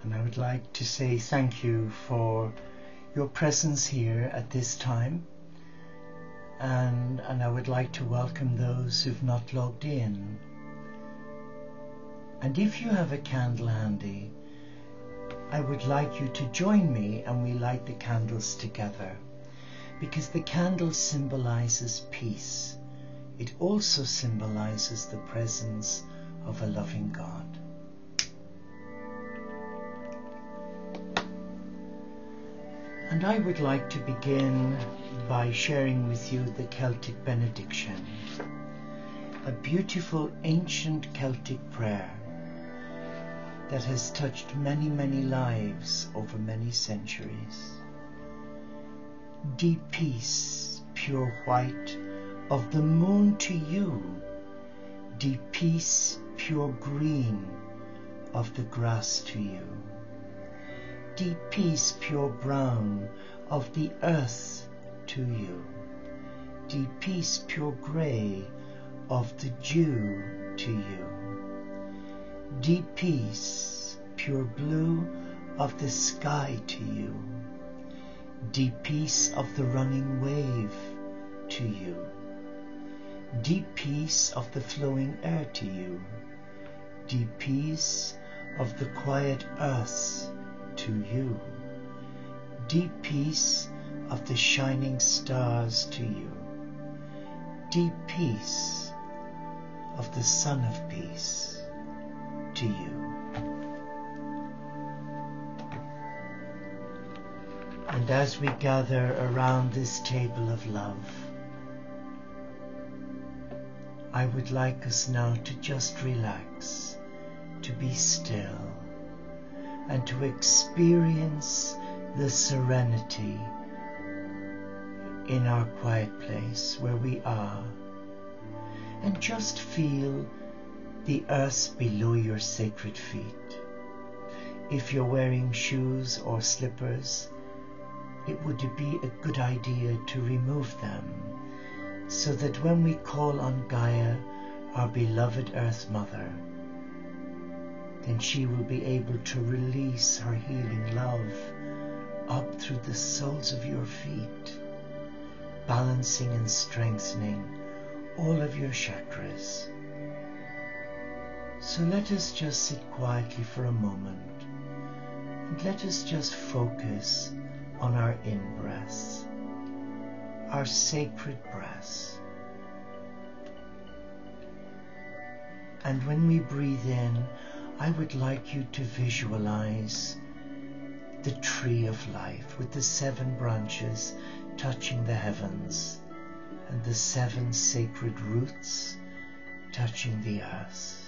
And I would like to say thank you for your presence here at this time. And I would like to welcome those who've not logged in. And if you have a candle handy, I would like you to join me and we light the candles together, because the candle symbolizes peace. It also symbolizes the presence of a loving God. And I would like to begin by sharing with you the Celtic Benediction, a beautiful ancient Celtic prayer that has touched many, many lives over many centuries. Deep peace, pure white of the moon to you, deep peace, pure green of the grass to you, deep peace, pure brown of the earth to you, deep peace, pure grey of the dew to you, deep peace, pure blue of the sky to you, deep peace of the running wave to you, deep peace of the flowing air to you, deep peace of the quiet earth to you, deep peace of the shining stars to you, deep peace of the Son of Peace to you. And as we gather around this table of love, I would like us now to just relax, to be still, and to experience the serenity in our quiet place where we are, and just feel the earth below your sacred feet. If you're wearing shoes or slippers, it would be a good idea to remove them, so that when we call on Gaia, our beloved Earth Mother, then she will be able to release her healing love up through the soles of your feet, balancing and strengthening all of your chakras. So let us just sit quietly for a moment, and let us just focus on our in-breaths, our sacred breaths. And when we breathe in, I would like you to visualize the tree of life with the 7 branches touching the heavens and the 7 sacred roots touching the earth.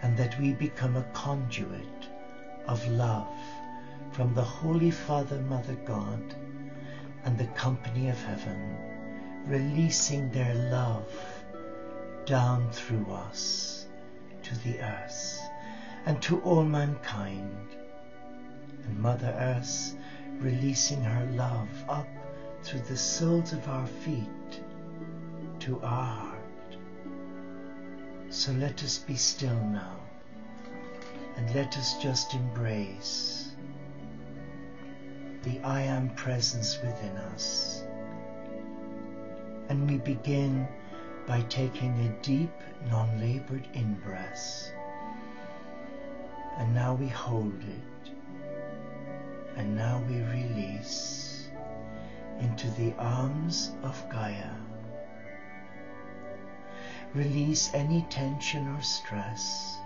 And that we become a conduit of love from the Holy Father, Mother God, and the company of heaven, releasing their love down through us to the earth and to all mankind, and Mother Earth releasing her love up through the soles of our feet to our heart. So let us be still now, and let us just embrace the I Am presence within us. And we begin by taking a deep, non-labored in-breath. And now we hold it. And now we release into the arms of Gaia. Release any tension or stress,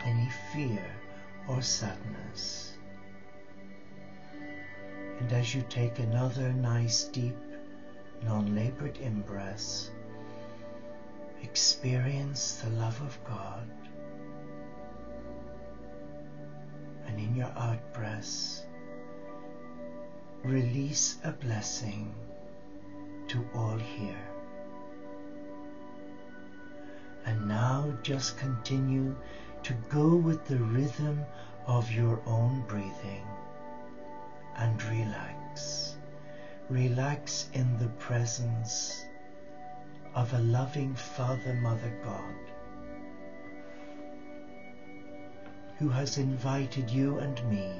any fear or sadness. And as you take another nice, deep, non-labored in-breath, experience the love of God. And in your out-breath, release a blessing to all here. And now just continue to go with the rhythm of your own breathing and relax. Relax in the presence of a loving Father, Mother God. who has invited you and me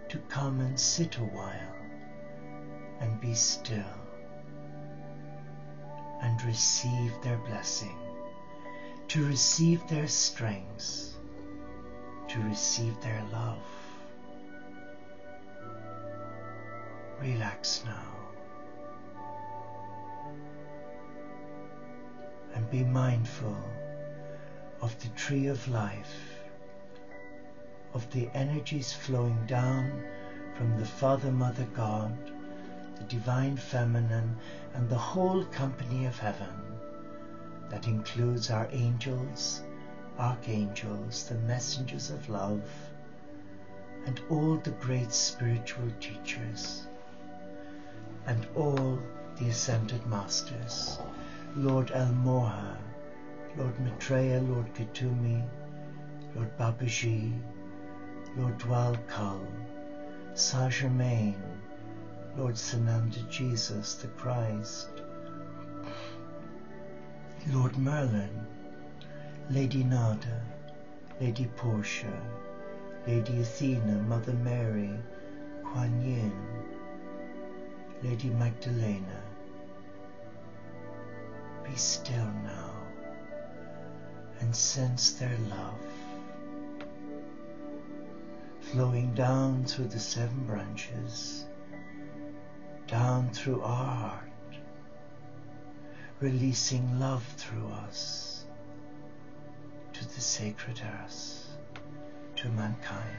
to come and sit a while and be still and receive their blessing, to receive their strength, to receive their love. Relax now and be mindful of the tree of life, of the energies flowing down from the Father, Mother, God, the Divine Feminine, and the whole company of heaven. That includes our angels, archangels, the messengers of love, and all the great spiritual teachers, and all the ascended masters, Lord El Moha, Lord Maitreya, Lord Katumi, Lord Babaji, Lord Dwal Kal, Saint Germain, Lord Sananda Jesus the Christ, Lord Merlin, Lady Nada, Lady Portia, Lady Athena, Mother Mary, Kuan Yin, Lady Magdalena. Be still now and sense their love flowing down through the 7 branches, down through our heart, releasing love through us to the sacred earth, to mankind.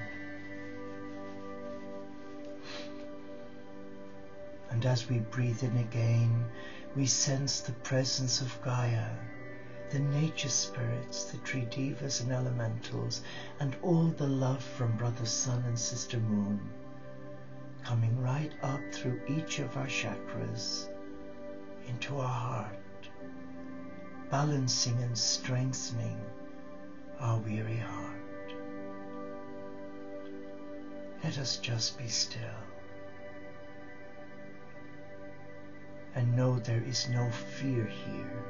And as we breathe in again, we sense the presence of Gaia, the nature spirits, the tree devas and elementals, and all the love from Brother Sun and Sister Moon, coming right up through each of our chakras into our heart, balancing and strengthening our weary heart. Let us just be still and know there is no fear here,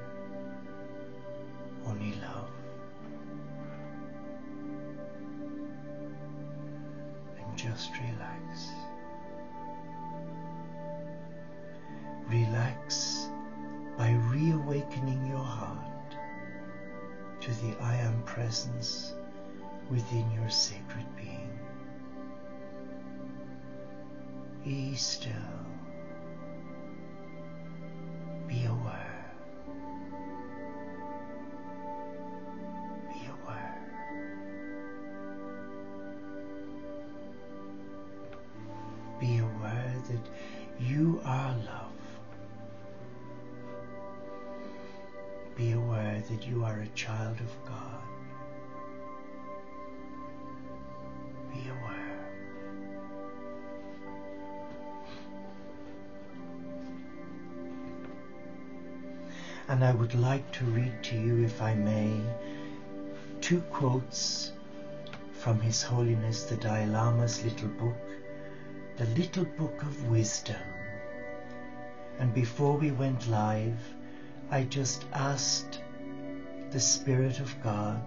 only love. And just relax. Relax by reawakening your heart to the I Am presence within your sacred being. Be still. Be aware. Be aware. Be aware that you are love. Be aware that you are a child of God. Be aware. And I would like to read to you, if I may, 2 quotes from His Holiness the Dalai Lama's little book, the Little Book of Wisdom. And before we went live, I just asked the Spirit of God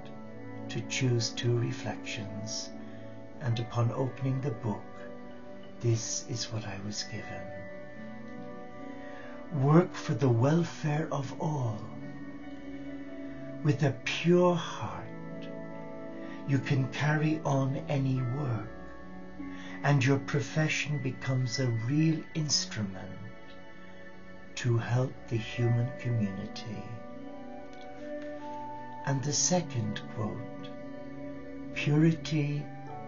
to choose 2 reflections, and upon opening the book, this is what I was given. Work for the welfare of all. With a pure heart, you can carry on any work, and your profession becomes a real instrument to help the human community. And the second quote, purity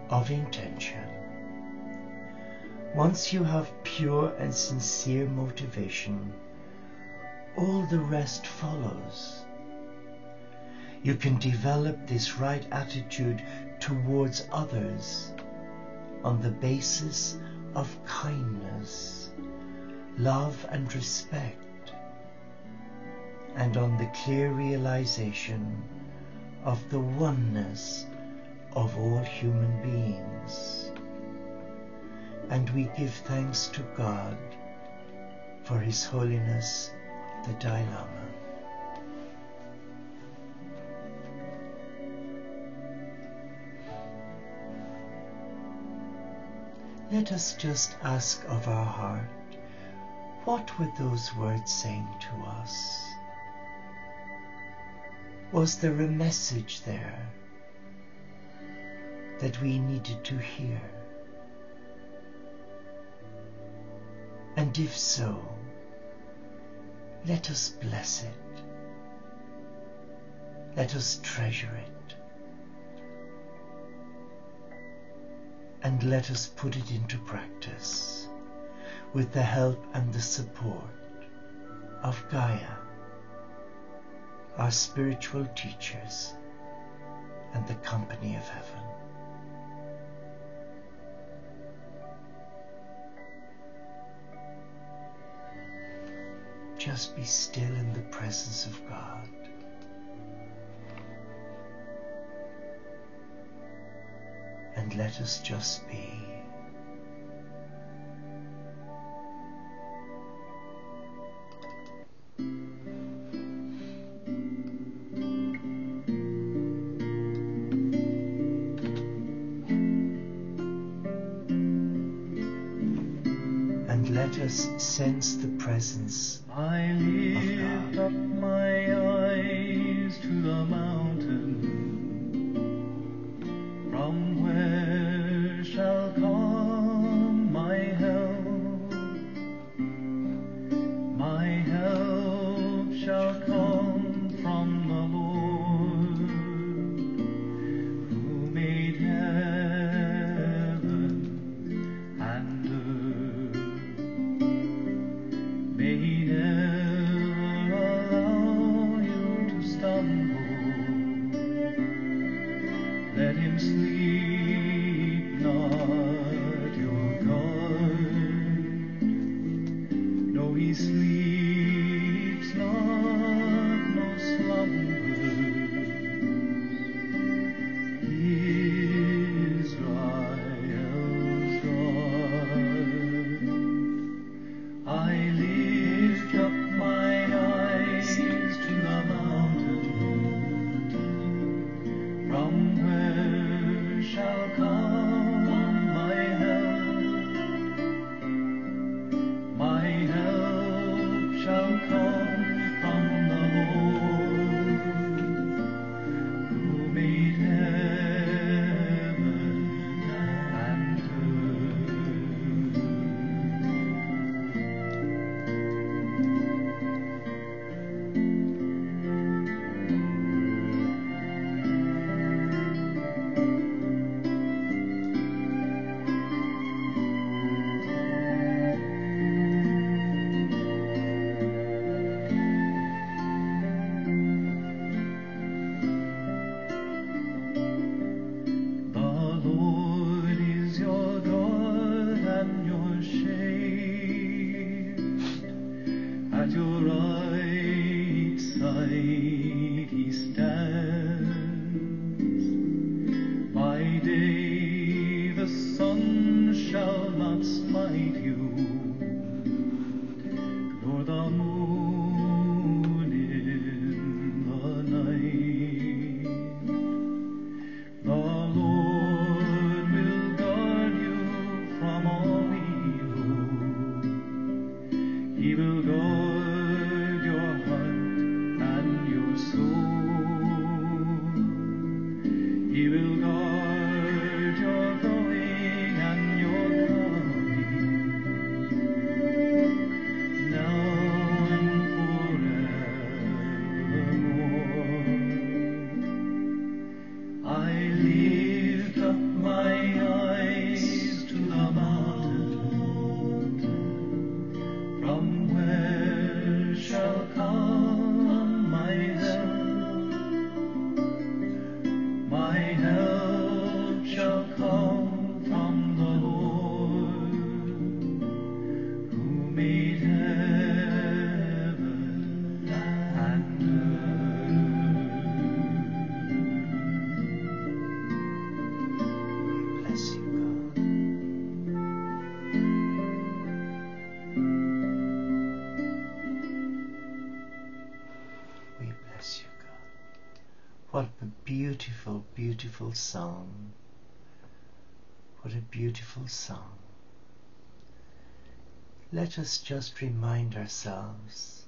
of intention. Once you have pure and sincere motivation, all the rest follows. You can develop this right attitude towards others on the basis of kindness, love and respect, and on the clear realization of the oneness of all human beings. And we give thanks to God for His Holiness the Dalai Lama. let us just ask of our heart, what were those words saying to us? Was there a message there that we needed to hear? And if so, let us bless it. Let us treasure it. And let us put it into practice with the help and the support of Gaia, our spiritual teachers, and the company of heaven. Just be still in the presence of God. And let us just be. And let us sense the presence I lift up my eyes to the mountain. From where shall come my help? My help shall come from the Lord, who made heaven and earth. May He never allow you to stumble. Let Him sleep not your guide. No, He sleeps not, no slumber. Israel's God. I lift up my eyes to the mountain. From where shall come my help? My help shall come from the Lord, who made heaven and The Lord is your God and your shade. At your right side He stands. By day the sun shall not smite you, nor the moon in the night. The Lord will guard you from all evil. He will guard your heart and your soul. He will guard your going and your coming, now and forevermore. I lift up my eyes to the mountain. From where shall come my help? My help shall come from the Lord, who made heaven and earth. Bless you, God. We bless you, God. What a beautiful, beautiful song. What a beautiful song. let us just remind ourselves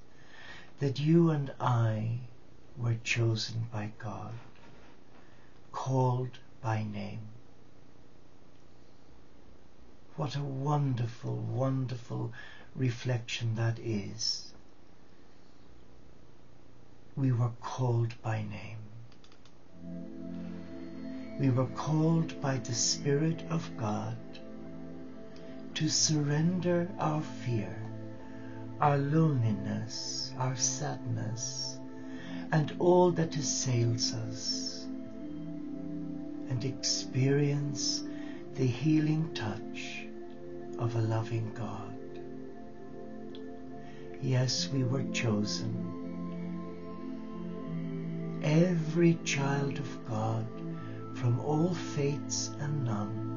that you and I were chosen by God, called by name. What a wonderful, wonderful reflection that is. We were called by name. We were called by the Spirit of God to surrender our fear, our loneliness, our sadness, and all that assails us, and experience the healing touch of a loving God. Yes, we were chosen. Every child of God, from all faiths and none,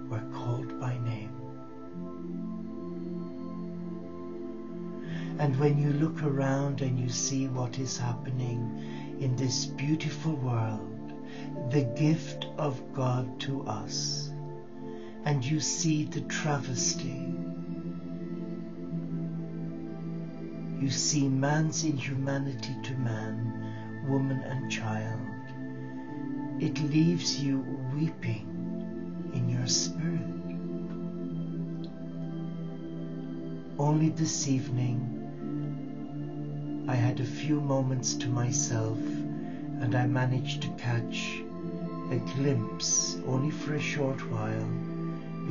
were called by name. And when you look around and you see what is happening in this beautiful world, the gift of God to us, and you see the travesty, you see man's inhumanity to man, woman and child, it leaves you weeping in your spirit. Only this evening I had a few moments to myself, and I managed to catch a glimpse, only for a short while,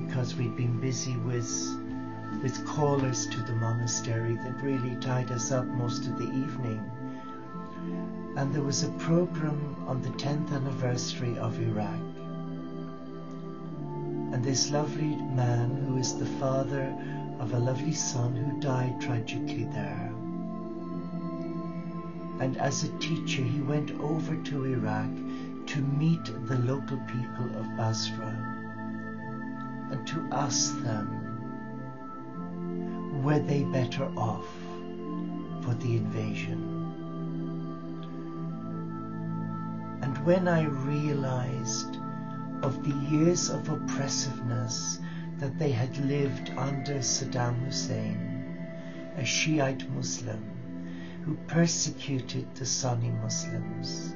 because we'd been busy with callers to the monastery that really tied us up most of the evening. And there was a program on the 10th anniversary of Iraq. And this lovely man, who is the father of a lovely son who died tragically there. And as a teacher, he went over to Iraq to meet the local people of Basra and to ask them, were they better off for the invasion? And when I realized of the years of oppressiveness that they had lived under Saddam Hussein, a Shiite Muslim who persecuted the Sunni Muslims,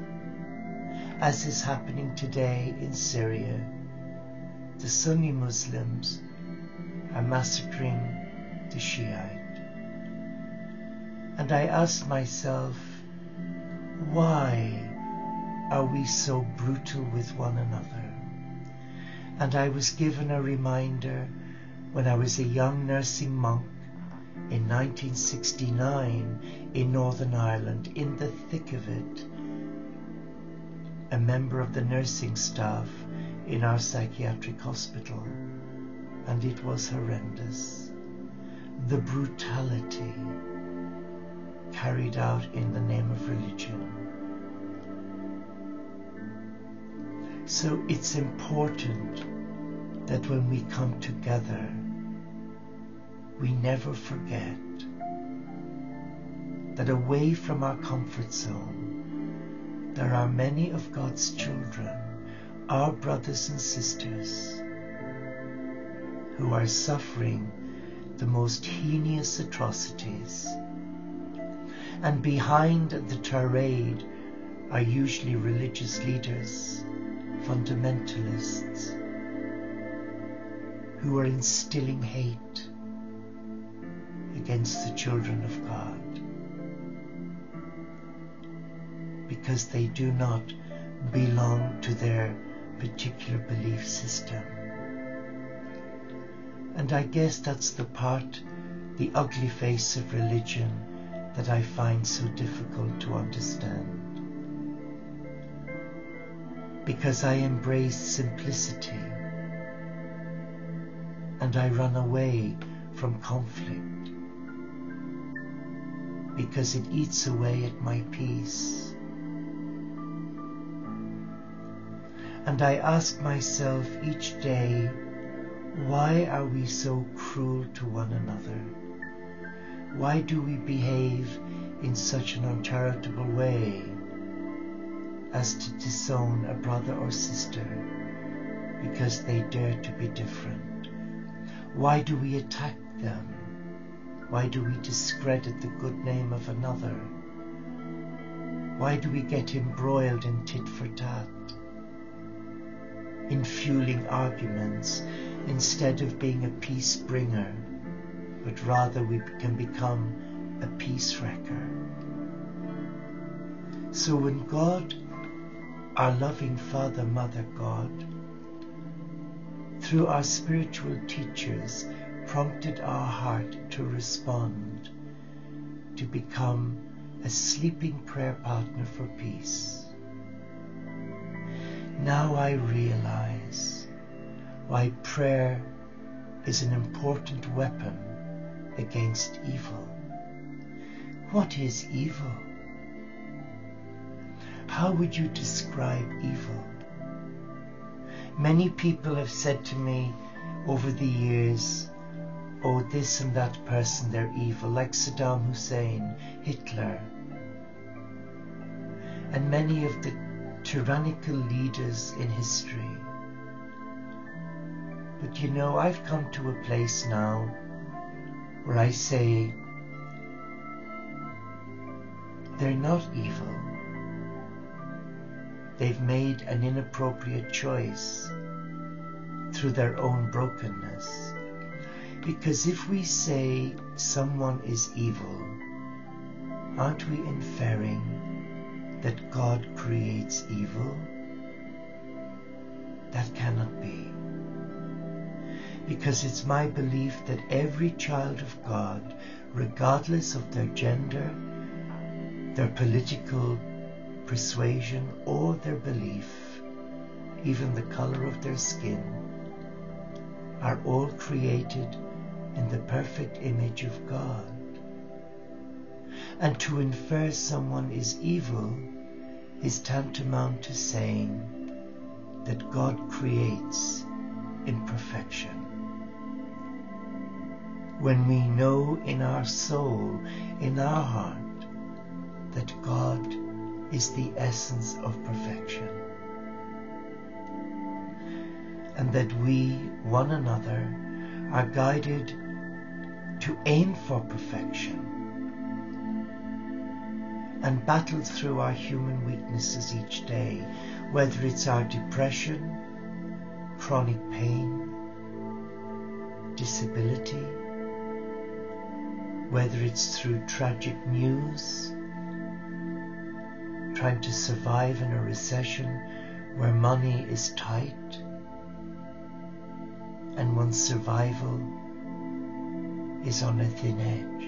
as is happening today in Syria, the Sunni Muslims are massacring the Shiite. And I asked myself, why are we so brutal with one another? And I was given a reminder when I was a young nursing monk in 1969 in Northern Ireland, in the thick of it, a member of the nursing staff in our psychiatric hospital, and it was horrendous. The brutality carried out in the name of religion. So it's important that when we come together, we never forget that away from our comfort zone, there are many of God's children, our brothers and sisters, who are suffering the most heinous atrocities. And behind the tirade are usually religious leaders, fundamentalists, who are instilling hate against the children of God because they do not belong to their particular belief system. And I guess that's the part, the ugly face of religion, that I find so difficult to understand. Because I embrace simplicity and I run away from conflict because it eats away at my peace. And I ask myself each day, why are we so cruel to one another? Why do we behave in such an uncharitable way as to disown a brother or sister because they dare to be different? Why do we attack them? Why do we discredit the good name of another? Why do we get embroiled in tit for tat, in fueling arguments instead of being a peace bringer, but rather we can become a peace wrecker? So when God, our loving Father, Mother God, through our spiritual teachers, prompted our heart to respond, to become a sleeping prayer partner for peace, now I realize why prayer is an important weapon against evil. What is evil? How would you describe evil? Many people have said to me over the years, oh, this and that person, they're evil, like Saddam Hussein, Hitler, and many of the tyrannical leaders in history. But you know, I've come to a place now where I say, they're not evil. They've made an inappropriate choice through their own brokenness. Because if we say someone is evil, aren't we inferring that God creates evil? That cannot be. Because it's my belief that every child of God, regardless of their gender, their political persuasion, or their belief, even the color of their skin, are all created in the perfect image of God. And to infer someone is evil is tantamount to saying that God creates imperfection. When we know in our soul, in our heart, that God is the essence of perfection, and that we, one another, are guided to aim for perfection and battle through our human weaknesses each day, whether it's our depression, chronic pain, disability, whether it's through tragic news, trying to survive in a recession where money is tight and one's survival is on a thin edge.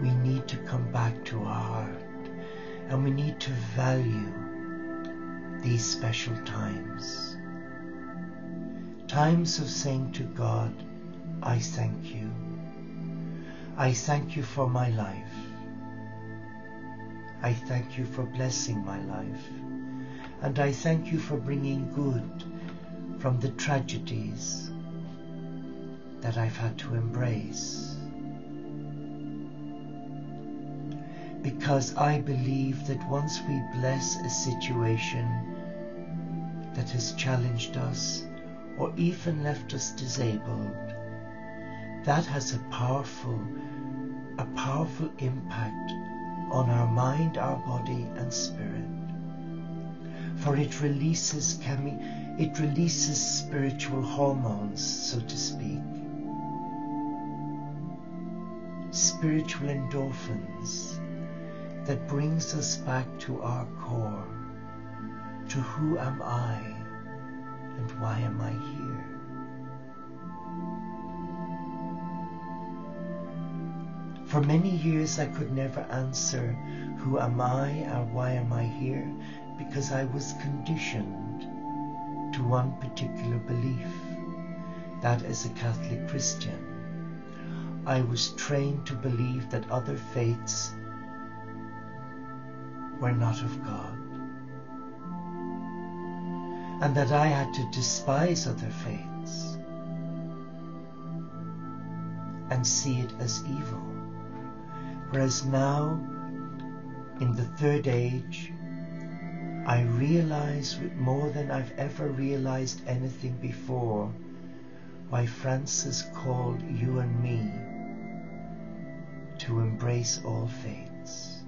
We need to come back to our heart, and we need to value these special times. Times of saying to God, I thank you. I thank you for my life. I thank you for blessing my life. And I thank you for bringing good from the tragedies that I've had to embrace. Because I believe that once we bless a situation that has challenged us or even left us disabled, that has a powerful impact on our mind, our body and spirit. For it releases spiritual hormones, so to speak. Spiritual endorphins that brings us back to our core, to who am I and why am I here? For many years I could never answer who am I or why am I here, because I was conditioned to one particular belief, that as a Catholic Christian, I was trained to believe that other faiths were not of God, and that I had to despise other faiths and see it as evil. Whereas now, in the third age, I realize with more than I've ever realized anything before why Francis called you and me to embrace all faiths.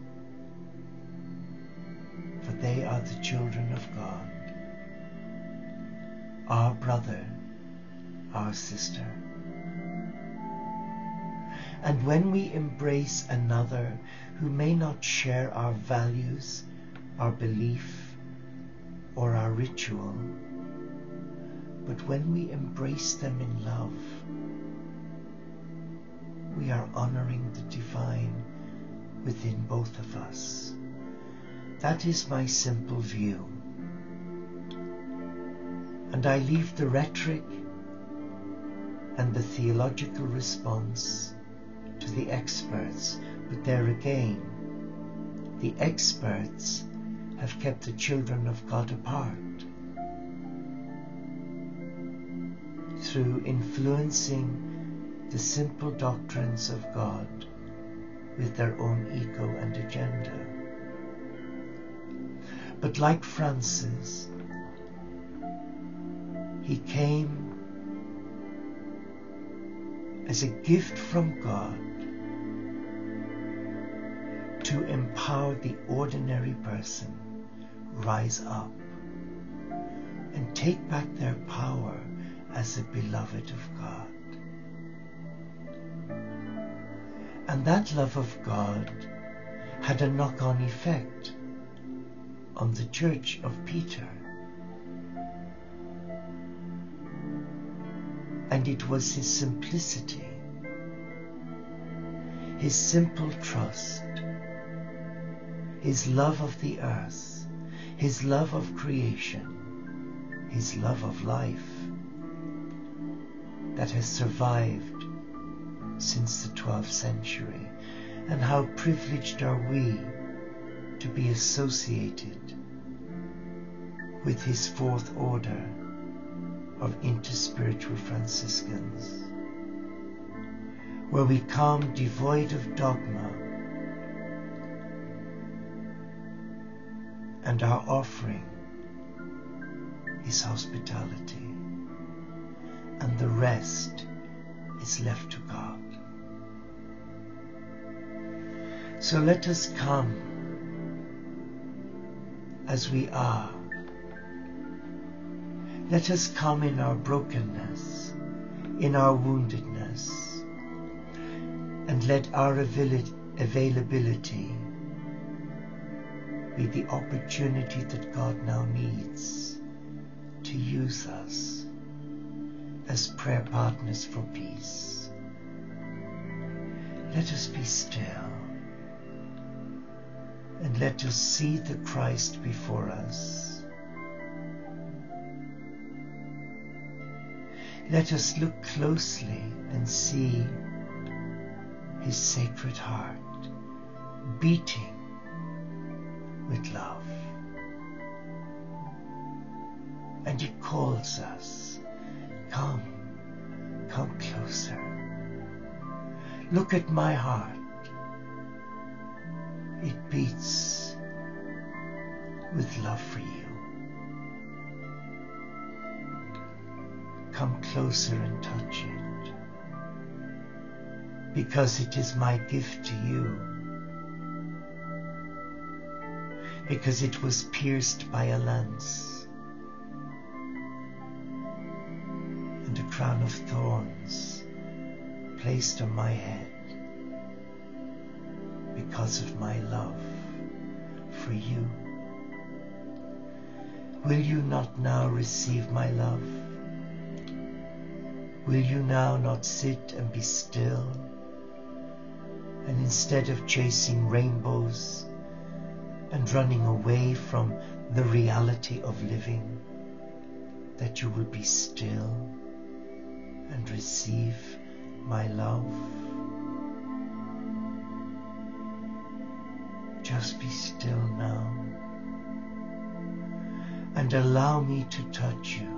For they are the children of God, our brother, our sister. And when we embrace another who may not share our values, our belief, or our ritual, but when we embrace them in love, we are honoring the divine within both of us. That is my simple view. And I leave the rhetoric and the theological response to the experts, but there again, the experts have kept the children of God apart through influencing the simple doctrines of God with their own ego and agenda. But like Francis, he came as a gift from God to empower the ordinary person rise up and take back their power as a beloved of God. And that love of God had a knock-on effect on the church of Peter. And it was his simplicity, his simple trust, his love of the earth, his love of creation, his love of life that has survived since the 12th century. And how privileged are we to be associated with his fourth order of interspiritual Franciscans, where we come devoid of dogma, and our offering is hospitality, and the rest is left to God. So let us come as we are. Let us come in our brokenness, in our woundedness, and let our availability be the opportunity that God now needs to use us as prayer partners for peace. Let us be still and let us see the Christ before us. Let us look closely and see his sacred heart beating with love. And he calls us, come closer. Look at my heart. It beats with love for you. Come closer and touch it, because it is my gift to you, because it was pierced by a lance, and a crown of thorns placed on my head, because of my love for you. Will you not now receive my love? Will you now not sit and be still, and instead of chasing rainbows and running away from the reality of living, that you will be still and receive my love? Just be still now and allow me to touch you,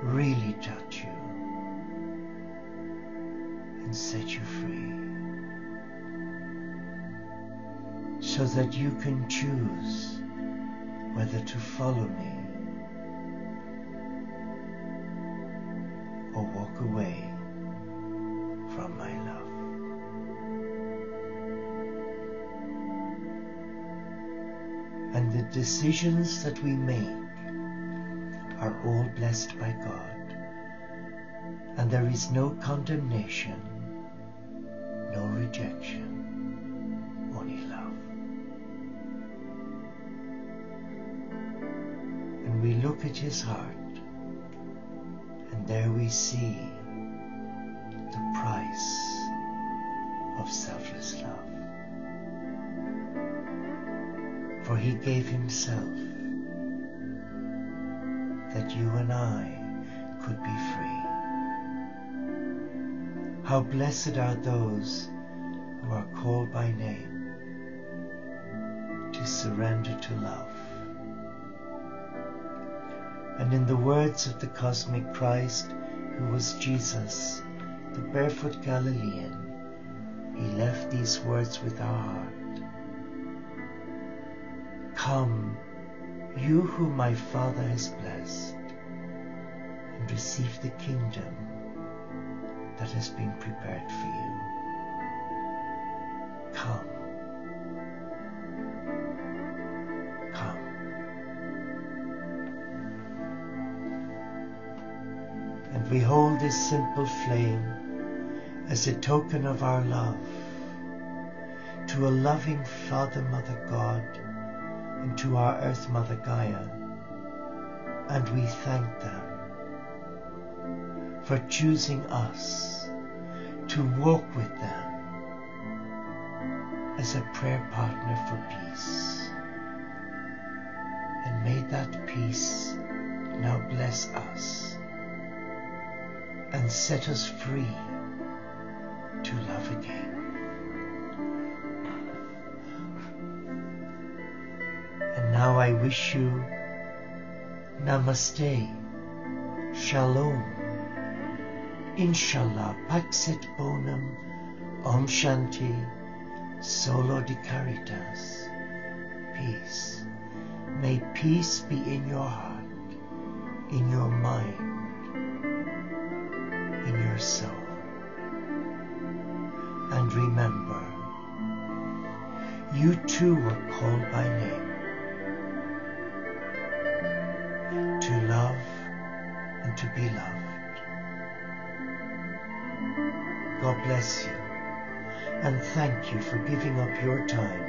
really touch you, and set you free. so that you can choose whether to follow me or walk away from my love. And the decisions that we make are all blessed by God, and there is no condemnation, no rejection, only love. And we look at his heart, and there we see the price of selfless love. For he gave himself that you and I could be free. How blessed are those who are called by name to surrender to love. And in the words of the cosmic Christ, who was Jesus, the barefoot Galilean, he left these words with our heart. Come, you whom my Father has blessed, and receive the kingdom that has been prepared for you. Come. Come. And we hold this simple flame as a token of our love to a loving Father, Mother God, and to our Earth Mother Gaia, and we thank them for choosing us to walk with them as a prayer partner for peace. And may that peace now bless us and set us free to love again. And now I wish you Namaste, Shalom, Inshallah, Paxit Bonum, Om Shanti, Solo de Caritas, peace. May peace be in your heart, in your mind, in your soul. And remember, you too were called by name to love and to be loved. God bless you, and thank you for giving up your time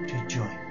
to join me.